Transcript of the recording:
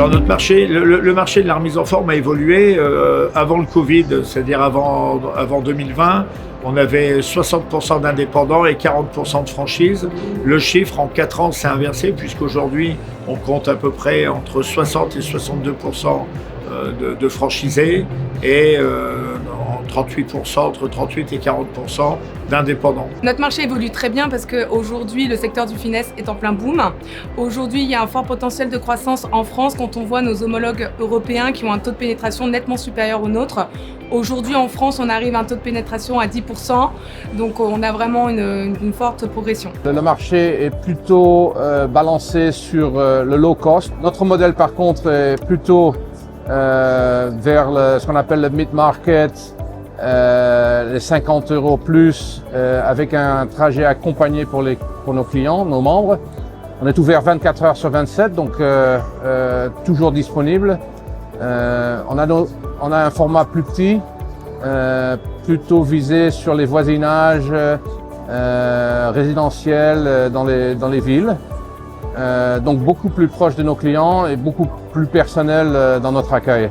Alors notre marché, le marché de la remise en forme a évolué avant le Covid, c'est-à-dire avant 2020. On avait 60% d'indépendants et 40% de franchises. Le chiffre en 4 ans s'est inversé puisqu'aujourd'hui on compte à peu près entre 60 et 62% de franchisés et 38%, entre 38 et 40% d'indépendants. Notre marché évolue très bien parce qu'aujourd'hui, le secteur du fitness est en plein boom. Aujourd'hui, il y a un fort potentiel de croissance en France quand on voit nos homologues européens qui ont un taux de pénétration nettement supérieur au nôtre. Aujourd'hui, en France, on arrive à un taux de pénétration à 10%, donc on a vraiment une forte progression. Le marché est plutôt balancé sur le low cost. Notre modèle, par contre, est plutôt vers ce qu'on appelle le mid-market, les 50 € plus, avec un trajet accompagné pour nos clients, nos membres. On est ouvert 24 heures sur 27, donc toujours disponible. On a un format plus petit, plutôt visé sur les voisinages résidentiels dans les villes. Donc beaucoup plus proche de nos clients et beaucoup plus personnel dans notre accueil.